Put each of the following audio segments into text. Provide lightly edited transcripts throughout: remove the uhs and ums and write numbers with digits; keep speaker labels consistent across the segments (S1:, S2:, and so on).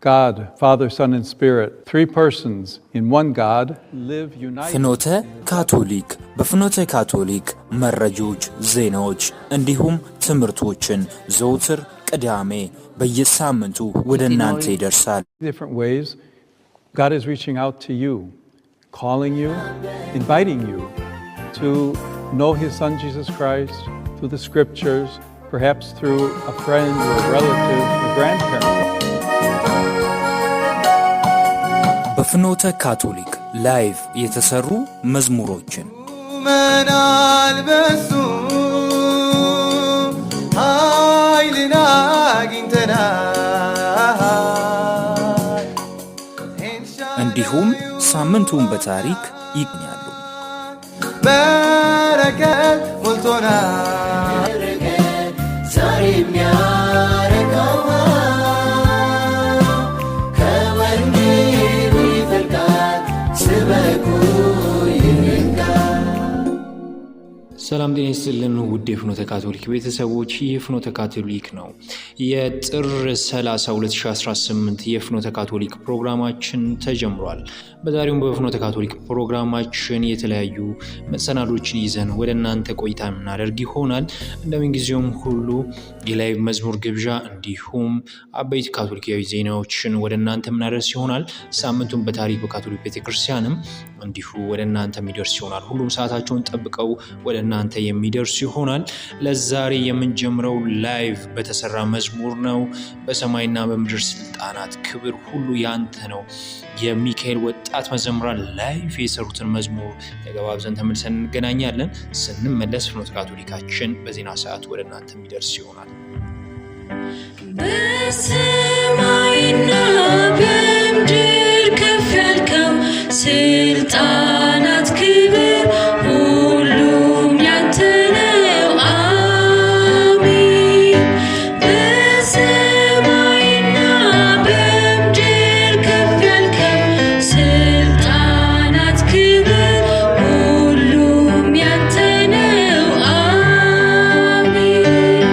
S1: God, Father, Son, and Spirit, three persons in one God, live united.
S2: ፍኖተ ካቶሊክ በፍኖተ ካቶሊክ መረጃዎች፣ ዜናዎች እንዲሁም ትምህርቶችን ዘውትር ቅዳሜ በየሳምንቱ ወደ እናንተ ይደርሳል።
S1: Different ways God is reaching out to you, calling you, inviting you to know his son Jesus Christ through the scriptures, perhaps through a friend or a relative or grandparent.
S2: በፍኖተ ካቶሊክ ላይቭ የተሰሩ መዝሙሮችን
S3: መንአልበሱ ኃይልን አግኝተናል
S2: እንዲሁም ሳምንቱን በታሪክ ይቅኛሉ።
S3: በረከት ሞልቶናል ዛሬ የሚያረካው
S4: ሰላም ጤና ይስጥልን ውድ የፍኖተ ካቶሊክ ቤተሰቦች፣ ይህ ፍኖተ ካቶሊክ ነው። የጥር 30 2018 የፍኖተ ካቶሊክ ፕሮግራማችን ተጀምሯል። በዛሬው በፍኖተ ካቶሊክ ፕሮግራማችን የተለያዩ መሰናዶችን ይዘን ወደ እናንተ ቆይታ እናደርግ ይሆናል። እንደምንጊዜውም ሁሉ የላይቭ መዝሙር ግብዣ እንዲሁም አበይት ካቶሊካዊ ዜናዎችን ወደ እናንተ እናደርስ ይሆናል። ሳምንቱን በታሪክ በካቶሊክ ቤተክርስቲያንም እንዲሁ ወደ እናንተ የሚደርስ ይሆናል። ሁሉም ሰዓታቸውን ጠብቀው ወደ እናንተ የሚደርስ ይሆናል። ለዛሬ የምንጀምረው ላይቭ በተሰራ መዝሙር ነው። በሰማይና በምድር ስልጣናት ክብር ሁሉ ያንተ ነው። የሚካኤል ወጣት መዘምራን ላይቭ የሰሩትን መዝሙር ተገባብዘን ተመልሰን እንገናኛለን። ስንመለስ ፍኖተ ካቶሊካችን በዜና ሰዓት ወደ እናንተ የሚደርስ ይሆናል።
S5: በሰማይና በምድር ከፍ ያልከው ስልጣናት ክብር ሁሉም ያንተ ነው። አሜን። በሰማይና በምድር ከፍ ያልከው ስልጣናት ክብር ሁሉም ያንተ ነው። አሜን።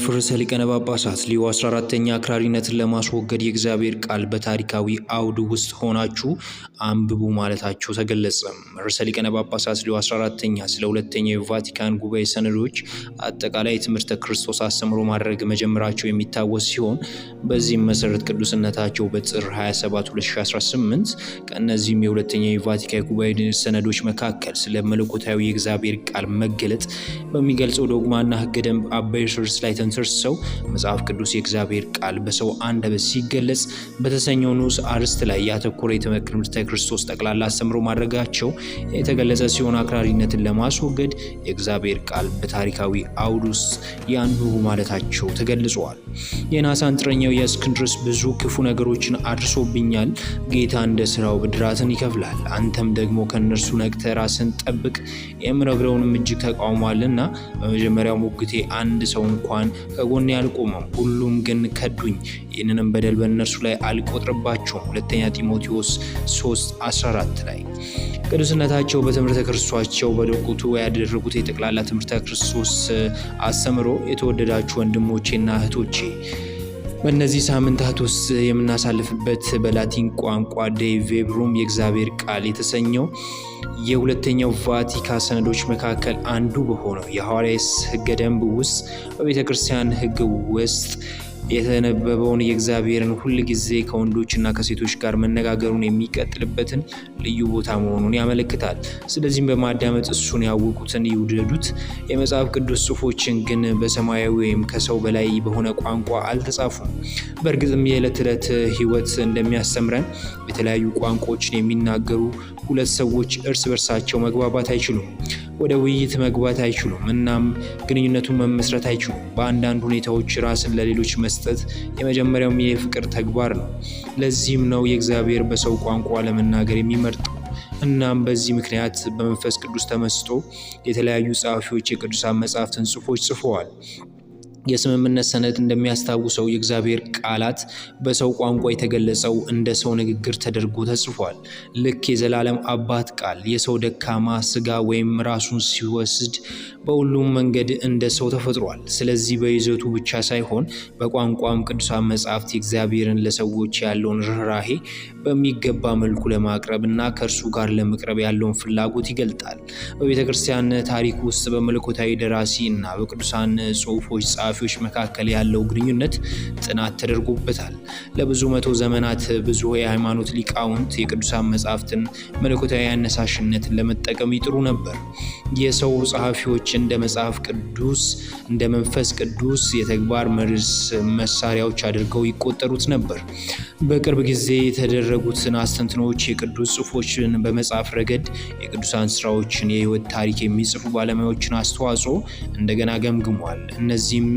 S4: ርዕሰ ሊቃነ ጳጳሳት ሊዮ 14ኛ አክራሪነትን ለማስወገድ የእግዚአብሔር ቃል በታሪካዊ አውድ ውስጥ ሆናችሁ አንብቡ ማለታቸው ተገለጸ። ርዕሰ ሊቃነ ጳጳሳት ሊዮ 14ኛ ስለ ሁለተኛው የቫቲካን ጉባኤ ሰነዶች አጠቃላይ ትምህርተ ክርስቶስ አስተምሮ ማድረግ መጀመራቸው የሚታወስ ሲሆን በዚህም መሰረት ቅዱስነታቸው በጥር 27 2018 ከእነዚህም የሁለተኛው የቫቲካን ጉባኤ ሰነዶች መካከል ስለ መለኮታዊ የእግዚአብሔር ቃል መገለጥ በሚገልጸው ዶግማና ሕገ ደንብ አበይት ርዕስ ላይ ተንተርሰው መጽሐፍ ቅዱስ የእግዚአብሔር ቃል በሰው አንደበት ሲገለጽ በተሰኘው ንዑስ አርዕስት ላይ ያተኮረ የትምህርተ ክርስቶስ ጠቅላላ አስተምሮ ማድረጋቸው የተገለጸ ሲሆን አክራሪነትን ለማስወገድ የእግዚአብሔር ቃል በታሪካዊ አውድ ውስጥ ያንብቡ ማለታቸው ተገልጿል። የናሳ አንጥረኛው የእስክንድርስ ብዙ ክፉ ነገሮችን አድርሶብኛል፣ ጌታ እንደ ስራው ብድራትን ይከፍላል፣ አንተም ደግሞ ከእነርሱ ነቅተህ ራስን ጠብቅ፣ የምነግረውንም እጅግ ተቃውሟልና በመጀመሪያው ሙግቴ አንድ ሰው እንኳን ከጎኔ አልቆመም፣ ሁሉም ግን ከዱኝ፣ ይህንንም በደል በእነርሱ ላይ አልቆጥርባቸውም። ሁለተኛ ጢሞቴዎስ 3:14 ላይ ቅዱስነታቸው በትምህርተ ክርስቶሳቸው በወቅቱ ያደረጉት የጠቅላላ ትምህርተ ክርስቶስ አስተምሮ የተወደዳችሁ ወንድሞቼና እህቶቼ በእነዚህ ሳምንታት ውስጥ የምናሳልፍበት በላቲን ቋንቋ ዴይ ቬብሩም የእግዚአብሔር ቃል የተሰኘው የሁለተኛው ቫቲካን ሰነዶች መካከል አንዱ በሆነው የሐዋርያት ሕገ ደንብ ውስጥ በቤተ ክርስቲያን ሕግ ውስጥ የተነበበውን የእግዚአብሔርን ሁል ጊዜ ከወንዶችና ከሴቶች ጋር መነጋገሩን የሚቀጥልበትን ልዩ ቦታ መሆኑን ያመለክታል። ስለዚህም በማዳመጥ እሱን ያወቁትን ይውደዱት። የመጽሐፍ ቅዱስ ጽሑፎችን ግን በሰማያዊ ወይም ከሰው በላይ በሆነ ቋንቋ አልተጻፉም። በእርግጥም የዕለት ተዕለት ሕይወት እንደሚያስተምረን የተለያዩ ቋንቋዎችን የሚናገሩ ሁለት ሰዎች እርስ በርሳቸው መግባባት አይችሉም፣ ወደ ውይይት መግባት አይችሉም፣ እናም ግንኙነቱን መመስረት አይችሉም። በአንዳንድ ሁኔታዎች ራስን ለሌሎች መስጠት የመጀመሪያውም የፍቅር ተግባር ነው። ለዚህም ነው የእግዚአብሔር በሰው ቋንቋ ለመናገር የሚመርጠው። እናም በዚህ ምክንያት በመንፈስ ቅዱስ ተመስጦ የተለያዩ ጸሐፊዎች የቅዱሳን መጻሕፍትን ጽሑፎች ጽፈዋል። የስምምነት ሰነድ እንደሚያስታውሰው የእግዚአብሔር ቃላት በሰው ቋንቋ የተገለጸው እንደ ሰው ንግግር ተደርጎ ተጽፏል። ልክ የዘላለም አባት ቃል የሰው ደካማ ስጋ ወይም ራሱን ሲወስድ በሁሉም መንገድ እንደ ሰው ተፈጥሯል። ስለዚህ በይዘቱ ብቻ ሳይሆን በቋንቋም ቅዱሳን መጻሕፍት የእግዚአብሔርን ለሰዎች ያለውን ርኅራኄ በሚገባ መልኩ ለማቅረብ እና ከእርሱ ጋር ለመቅረብ ያለውን ፍላጎት ይገልጣል። በቤተ ክርስቲያን ታሪክ ውስጥ በመለኮታዊ ደራሲ እና በቅዱሳን ጽሑፎች ጸሐፊዎች መካከል ያለው ግንኙነት ጥናት ተደርጎበታል። ለብዙ መቶ ዘመናት ብዙ የሃይማኖት ሊቃውንት የቅዱሳን መጻሕፍትን መለኮታዊ አነሳሽነትን ለመጠቀም ይጥሩ ነበር። የሰው ጸሐፊዎች እንደ መጽሐፍ ቅዱስ እንደ መንፈስ ቅዱስ የተግባር መሳሪያዎች አድርገው ይቆጠሩት ነበር። በቅርብ ጊዜ የተደረጉትን አስተንትኖች የቅዱስ ጽሑፎችን በመጻፍ ረገድ የቅዱሳን ስራዎችን የህይወት ታሪክ የሚጽፉ ባለሙያዎችን አስተዋጽኦ እንደገና ገምግሟል። እነዚህም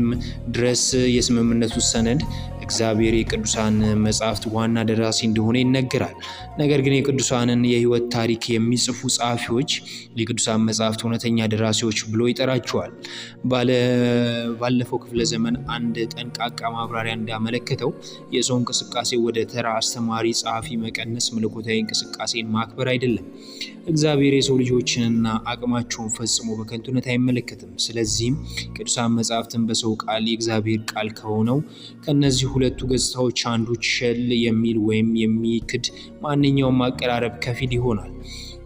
S4: ድረስ የስምምነቱ ሰነድ እግዚአብሔር የቅዱሳን መጻሕፍት ዋና ደራሲ እንደሆነ ይነገራል። ነገር ግን የቅዱሳንን የህይወት ታሪክ የሚጽፉ ጸሐፊዎች የቅዱሳን መጻሕፍት እውነተኛ ደራሲዎች ብሎ ይጠራቸዋል። ባለፈው ክፍለ ዘመን አንድ ጠንቃቃ ማብራሪያ እንዳመለከተው የሰው እንቅስቃሴ ወደ ተራ አስተማሪ ጸሐፊ መቀነስ መለኮታዊ እንቅስቃሴን ማክበር አይደለም። እግዚአብሔር የሰው ልጆችንና አቅማቸውን ፈጽሞ በከንቱነት አይመለከትም። ስለዚህም ቅዱሳን መጻሕፍትን በሰው ቃል የእግዚአብሔር ቃል ከሆነው ከነዚህ ሁለቱ ገጽታዎች አንዱ ቸል የሚል ወይም የሚክድ ማንኛውም አቀራረብ ከፊል ይሆናል።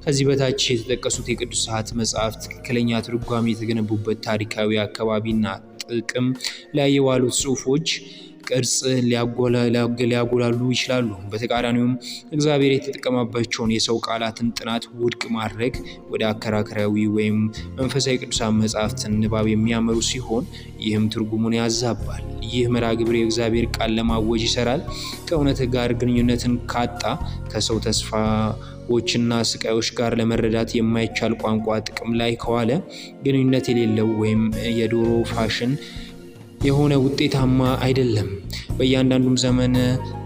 S4: ከዚህ በታች የተጠቀሱት የቅዱሳት መጻሕፍት ትክክለኛ ትርጓሜ የተገነቡበት ታሪካዊ አካባቢና ጥቅም ላይ የዋሉት ጽሑፎች ቅርጽ ሊያጎላሉ ይችላሉ። በተቃራኒውም እግዚአብሔር የተጠቀመባቸውን የሰው ቃላትን ጥናት ውድቅ ማድረግ ወደ አከራካሪያዊ ወይም መንፈሳዊ ቅዱሳን መጻሕፍትን ንባብ የሚያመሩ ሲሆን ይህም ትርጉሙን ያዛባል። ይህ መርሃ ግብር የእግዚአብሔር ቃል ለማወጅ ይሰራል። ከእውነት ጋር ግንኙነትን ካጣ ከሰው ተስፋዎችና ስቃዮች ጋር ለመረዳት የማይቻል ቋንቋ ጥቅም ላይ ከዋለ ግንኙነት የሌለው ወይም የዶሮ ፋሽን የሆነ ውጤታማ አይደለም። በእያንዳንዱም ዘመን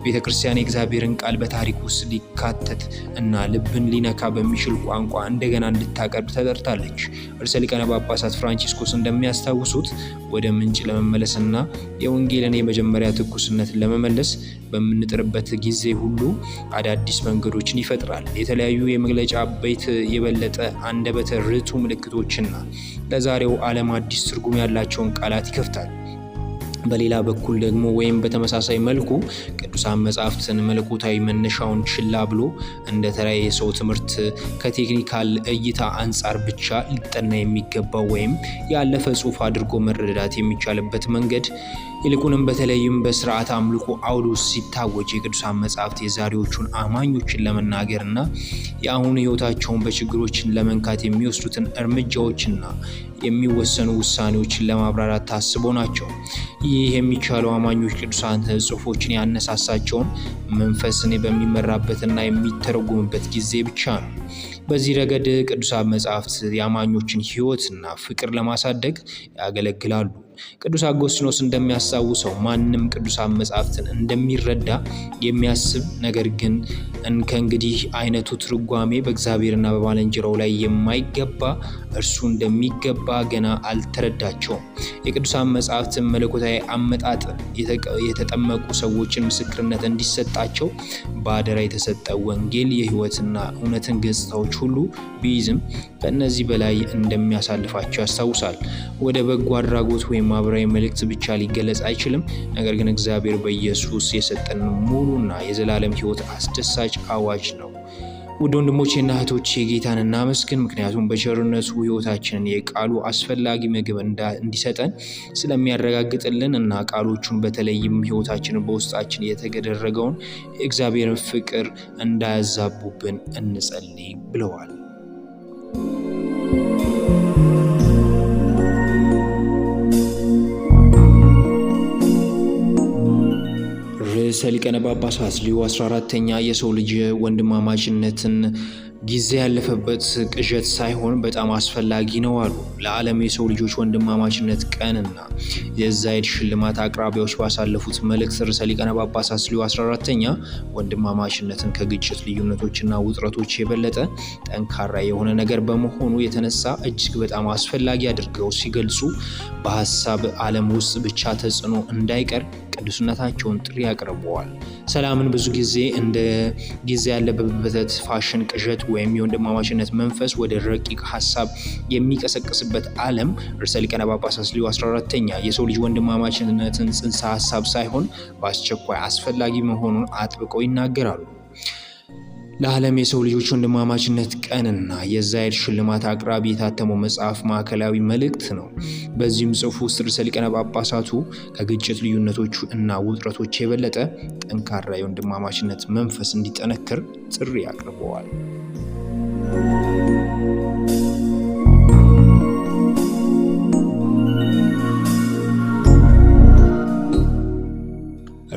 S4: ቤተክርስቲያን የእግዚአብሔርን ቃል በታሪክ ውስጥ ሊካተት እና ልብን ሊነካ በሚችል ቋንቋ እንደገና እንድታቀርብ ተጠርታለች። ርዕሰ ሊቃነ ጳጳሳት ፍራንቺስኮስ እንደሚያስታውሱት ወደ ምንጭ ለመመለስና የወንጌልን የመጀመሪያ ትኩስነትን ለመመለስ በምንጥርበት ጊዜ ሁሉ አዳዲስ መንገዶችን ይፈጥራል። የተለያዩ የመግለጫ አበይት የበለጠ አንደበተ ርቱዕ ምልክቶችና ለዛሬው ዓለም አዲስ ትርጉም ያላቸውን ቃላት ይከፍታል። በሌላ በኩል ደግሞ ወይም በተመሳሳይ መልኩ ቅዱሳን መጻሕፍትን መለኮታዊ መነሻውን ችላ ብሎ እንደ ተራ የሰው ትምህርት ከቴክኒካል እይታ አንጻር ብቻ ሊጠና የሚገባው ወይም ያለፈ ጽሑፍ አድርጎ መረዳት የሚቻልበት መንገድ ይልቁንም በተለይም በስርዓት አምልኮ አውድ ውስጥ ሲታወጅ የቅዱሳን መጻሕፍት የዛሬዎቹን አማኞችን ለመናገርና የአሁኑ ሕይወታቸውን በችግሮችን ለመንካት የሚወስዱትን እርምጃዎችና የሚወሰኑ ውሳኔዎችን ለማብራራት ታስቦ ናቸው። ይህ የሚቻለው አማኞች ቅዱሳን ጽሑፎችን ያነሳሳቸውን መንፈስን በሚመራበትና የሚተረጉምበት ጊዜ ብቻ ነው። በዚህ ረገድ ቅዱሳን መጻሕፍት የአማኞችን ሕይወትና ፍቅር ለማሳደግ ያገለግላሉ። ቅዱስ አጎስጢኖስ እንደሚያስታውሰው ማንም ቅዱሳን መጻሕፍትን እንደሚረዳ የሚያስብ ነገር ግን ከእንግዲህ አይነቱ ትርጓሜ በእግዚአብሔርና በባልንጀራው ላይ የማይገባ እርሱ እንደሚገባ ገና አልተረዳቸውም። የቅዱሳን መጻሕፍትን መለኮታዊ አመጣጥ የተጠመቁ ሰዎችን ምስክርነት እንዲሰጣቸው በአደራ የተሰጠ ወንጌል የሕይወትና እውነትን ገጽታዎች ሁሉ ቢይዝም ከእነዚህ በላይ እንደሚያሳልፋቸው ያስታውሳል። ወደ በጎ አድራጎት ወይም ማህበራዊ መልእክት ብቻ ሊገለጽ አይችልም። ነገር ግን እግዚአብሔር በኢየሱስ የሰጠን ሙሉና የዘላለም ሕይወት አስደሳች አዋጅ ነው። ውድ ወንድሞቼና እህቶቼ ጌታን እናመስግን። ምክንያቱም በቸርነቱ ሕይወታችንን የቃሉ አስፈላጊ ምግብ እንዲሰጠን ስለሚያረጋግጥልን እና ቃሎቹን በተለይም ሕይወታችንን በውስጣችን የተደረገውን የእግዚአብሔርን ፍቅር እንዳያዛቡብን እንጸልይ ብለዋል። ርዕሰ ሊቃነ ጳጳሳት ሊዮ 14ኛ የሰው ልጅ ወንድማማችነትን ጊዜ ያለፈበት ቅዠት ሳይሆን በጣም አስፈላጊ ነው አሉ። ለዓለም የሰው ልጆች ወንድማማችነት ቀንና የዛይድ ሽልማት አቅራቢዎች ባሳለፉት መልእክት ርዕሰ ሊቃነ ጳጳሳት ሊዮ 14ኛ ወንድማማችነትን ከግጭት ልዩነቶችና ውጥረቶች የበለጠ ጠንካራ የሆነ ነገር በመሆኑ የተነሳ እጅግ በጣም አስፈላጊ አድርገው ሲገልጹ በሀሳብ ዓለም ውስጥ ብቻ ተጽዕኖ እንዳይቀር ቅዱስነታቸውን ጥሪ አቅርበዋል። ሰላምን ብዙ ጊዜ እንደ ጊዜ ያለበበት ፋሽን ቅዠት ወይም የወንድማማችነት መንፈስ ወደ ረቂቅ ሀሳብ የሚቀሰቅስበት ዓለም ርዕሰ ሊቃነ ጳጳሳት ሊዮ 14ኛ የሰው ልጅ ወንድማማችነትን ጽንሰ ሀሳብ ሳይሆን በአስቸኳይ አስፈላጊ መሆኑን አጥብቀው ይናገራሉ። ለዓለም የሰው ልጆች ወንድማማችነት ቀንና የዛይድ ሽልማት አቅራቢ የታተመው መጽሐፍ ማዕከላዊ መልእክት ነው። በዚህም ጽሑፍ ውስጥ ርዕሰ ሊቃነ ጳጳሳቱ ከግጭት ልዩነቶቹ እና ውጥረቶች የበለጠ ጠንካራ የወንድማማችነት መንፈስ እንዲጠነክር ጥሪ አቅርበዋል።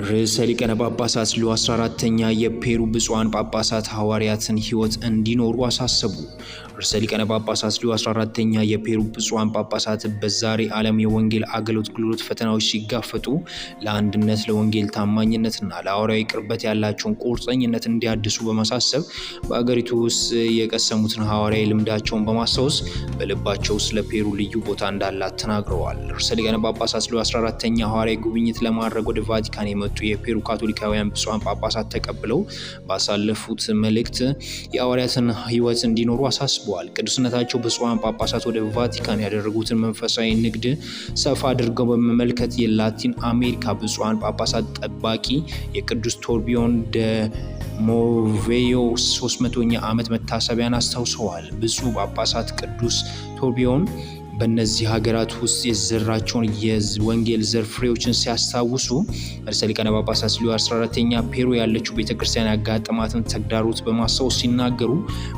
S4: ርዕሰ ሊቃነ ጳጳሳት ሊዮ 14ኛ የፔሩ ብፁዓን ጳጳሳት ሐዋርያትን ሕይወት እንዲኖሩ አሳሰቡ። ርዕሰ ሊቃነ ጳጳሳት ሊዮ 14ኛ የፔሩ ብፁዓን ጳጳሳት በዛሬ ዓለም የወንጌል አገልግሎት ፈተናዎች ሲጋፈጡ ለአንድነት፣ ለወንጌል ታማኝነትና ለሐዋርያዊ ቅርበት ያላቸውን ቁርጠኝነት እንዲያድሱ በማሳሰብ በአገሪቱ ውስጥ የቀሰሙትን ሐዋርያዊ ልምዳቸውን በማስታወስ በልባቸው ውስጥ ለፔሩ ልዩ ቦታ እንዳላት ተናግረዋል። ርዕሰ ሊቃነ ጳጳሳት ሊዮ 14ኛ ሐዋርያዊ ጉብኝት ለማድረግ ወደ ቫቲካን የመጡ የፔሩ ካቶሊካውያን ብፁዓን ጳጳሳት ተቀብለው ባሳለፉት መልእክት የሐዋርያትን ሕይወት እንዲኖሩ አሳስበዋል። ቅዱስነታቸው ብፁዓን ጳጳሳት ወደ ቫቲካን ያደረጉትን መንፈሳዊ ንግድ ሰፋ አድርገው በመመልከት የላቲን አሜሪካ ብፁዓን ጳጳሳት ጠባቂ የቅዱስ ቶርቢዮን ደ ሞቬዮ 300ኛ ዓመት መታሰቢያን አስታውሰዋል። ብፁዕ ጳጳሳት ቅዱስ ቶርቢዮን በእነዚህ ሀገራት ውስጥ የዘራቸውን የወንጌል ዘር ፍሬዎችን ሲያስታውሱ ርዕሰ ሊቃነ ጳጳሳት ሊዮ 14ኛ ፔሩ ያለችው ቤተክርስቲያን ያጋጠማትን ተግዳሮት በማስታወስ ሲናገሩ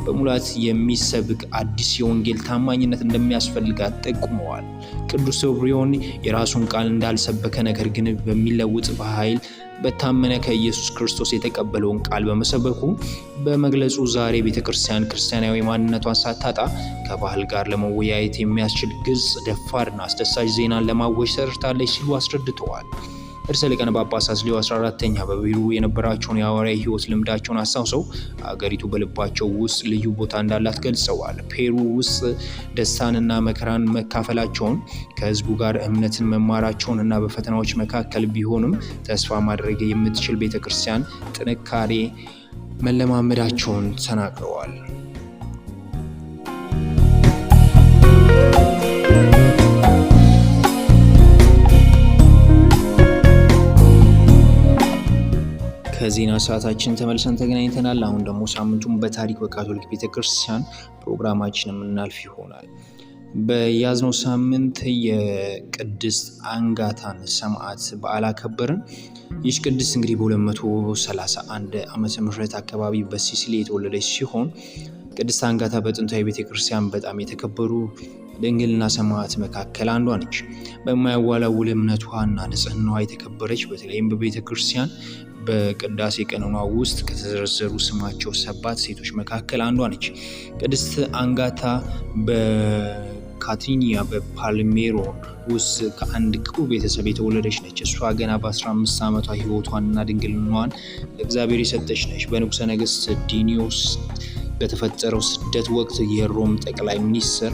S4: በሙላት የሚሰብክ አዲስ የወንጌል ታማኝነት እንደሚያስፈልጋት ጠቁመዋል። ቅዱስ ቶርቢዮን የራሱን ቃል እንዳልሰበከ ነገር ግን በሚለውጥ በኃይል በታመነ ከኢየሱስ ክርስቶስ የተቀበለውን ቃል በመሰበኩ በመግለጹ ዛሬ ቤተክርስቲያን ክርስቲያናዊ ማንነቷን ሳታጣ ከባህል ጋር ለመወያየት የሚያስችል ግልጽ፣ ደፋርና አስደሳች ዜናን ለማወጅ ሰርታለች ሲሉ አስረድተዋል። ርዕሰ ሊቃነ ጳጳሳት ሊዮ 14ኛ በፔሩ የነበራቸውን የሐዋርያዊ ሕይወት ልምዳቸውን አስታውሰው አገሪቱ በልባቸው ውስጥ ልዩ ቦታ እንዳላት ገልጸዋል። ፔሩ ውስጥ ደስታንና መከራን መካፈላቸውን፣ ከሕዝቡ ጋር እምነትን መማራቸውን እና በፈተናዎች መካከል ቢሆንም ተስፋ ማድረግ የምትችል ቤተክርስቲያን ጥንካሬ መለማመዳቸውን ተናግረዋል። ከዜና ሰዓታችን ተመልሰን ተገናኝተናል። አሁን ደግሞ ሳምንቱን በታሪክ በካቶሊክ ቤተክርስቲያን ፕሮግራማችን የምናልፍ ይሆናል። በያዝነው ሳምንት የቅድስት አንጋታን ሰማዕት በዓል አከበርን። ይህች ቅድስት እንግዲህ በ231 ዓመተ ምህረት አካባቢ በሲሲሊ የተወለደች ሲሆን ቅድስት አንጋታ በጥንታዊ ቤተክርስቲያን በጣም የተከበሩ ድንግልና ሰማዕት መካከል አንዷ ነች። በማያወላውል እምነቷና ንጽህናዋ የተከበረች በተለይም በቤተክርስቲያን በቅዳሴ ቀኖና ውስጥ ከተዘረዘሩ ስማቸው 7 ሴቶች መካከል አንዷ ነች። ቅድስት አንጋታ በካቲኒያ በፓልሜሮን ውስጥ ከአንድ ክፉ ቤተሰብ የተወለደች ነች። እሷ ገና በ15 ዓመቷ ሕይወቷንና ድንግልናዋን ለእግዚአብሔር የሰጠች ነች። በንጉሠ ነገሥት ዲኒዮስ በተፈጠረው ስደት ወቅት የሮም ጠቅላይ ሚኒስትር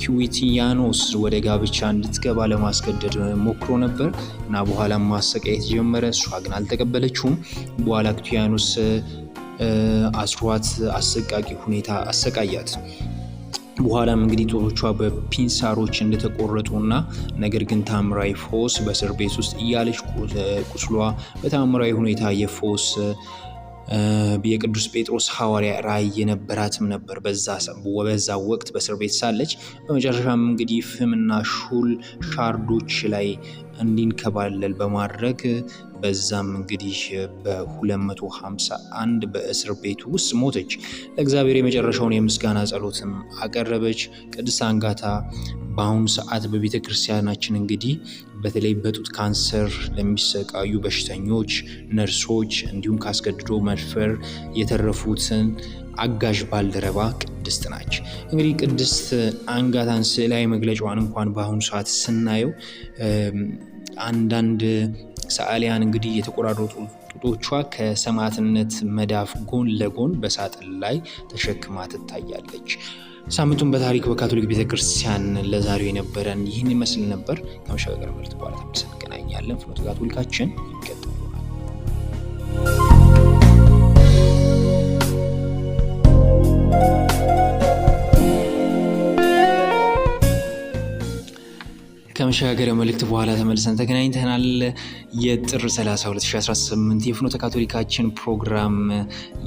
S4: ኪዊቲያኖስ ወደ ጋብቻ እንድትገባ ለማስገደድ ሞክሮ ነበር እና በኋላም ማሰቃየት ጀመረ። እሷ ግን አልተቀበለችውም። በኋላ ኪዊቲያኖስ አስሯት አሰቃቂ ሁኔታ አሰቃያት። በኋላም እንግዲህ ጡቶቿ በፒንሳሮች እንደተቆረጡና ነገር ግን ታምራዊ ፈውስ በእስር ቤት ውስጥ እያለች ቁስሏ በታምራዊ ሁኔታ የፈውስ የቅዱስ ጴጥሮስ ሐዋርያ ራእይ የነበራትም ነበር በዛ ወቅት በእስር ቤት ሳለች። በመጨረሻም እንግዲህ ፍምና ሹል ሻርዶች ላይ እንዲንከባለል በማድረግ በዛም እንግዲህ በ251 በእስር ቤቱ ውስጥ ሞተች። ለእግዚአብሔር የመጨረሻውን የምስጋና ጸሎትም አቀረበች። ቅድስት አንጋታ በአሁኑ ሰዓት በቤተ ክርስቲያናችን እንግዲህ በተለይ በጡት ካንሰር ለሚሰቃዩ በሽተኞች፣ ነርሶች እንዲሁም ካስገድዶ መድፈር የተረፉትን አጋዥ ባልደረባ ቅድስት ናች። እንግዲህ ቅድስት አንጋታን ስዕላዊ መግለጫዋን እንኳን በአሁኑ ሰዓት ስናየው አንዳንድ ሰዓሊያን እንግዲህ የተቆራረጡ ጡቶቿ ከሰማዕትነት መዳፍ ጎን ለጎን በሳጥን ላይ ተሸክማ ትታያለች። ሳምንቱን በታሪክ በካቶሊክ ቤተክርስቲያን ለዛሬው የነበረን ይህን ይመስል ነበር። ከመሸጋገር ምርት በኋላ ተመልሰን እንገናኛለን። ፍኖተ ካቶሊካችን ይቀጥላል። ከመሸጋገሪያ መልእክት በኋላ ተመልሰን ተገናኝተናል። የጥር 30 2018 የፍኖተ ካቶሊካችን ፕሮግራም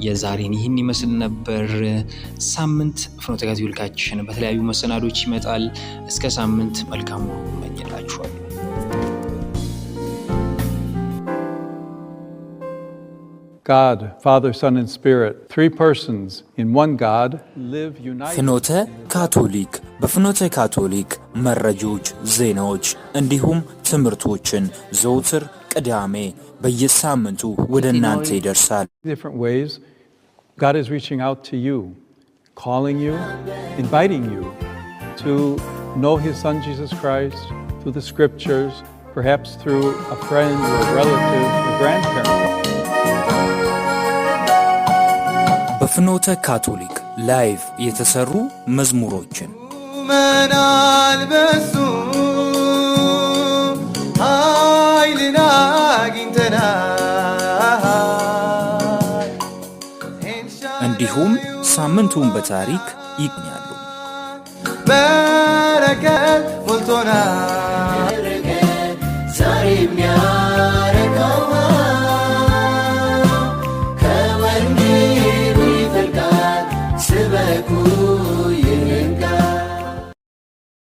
S4: የዛሬን ይህን ይመስል ነበር። ሳምንት ፍኖተ ካቶሊካችን በተለያዩ መሰናዶች ይመጣል። እስከ ሳምንት መልካም ሁሉ እመኝላችኋለሁ።
S1: God, Father, Son, and Spirit, 3 persons in one God, live united.
S2: ፍኖተ ካቶሊክ በፍኖተ ካቶሊክ መረጃዎች፣ ዜናዎች እንዲሁም ትምህርቶችን ዘውትር ቅዳሜ በየሳምንቱ ወደ እናንተ ይደርሳል።
S1: Different ways, God is reaching out to you, calling you, inviting you to know His Son Jesus Christ through the Scriptures, perhaps through a friend or a relative or grandparent.
S2: በፍኖተ ካቶሊክ ላይቭ የተሰሩ መዝሙሮችን
S3: መናልበሱ ኃይልን አግኝተናል።
S2: እንዲሁም ሳምንቱን በታሪክ ይቅኛሉ።
S3: በረከት ሞልቶናል።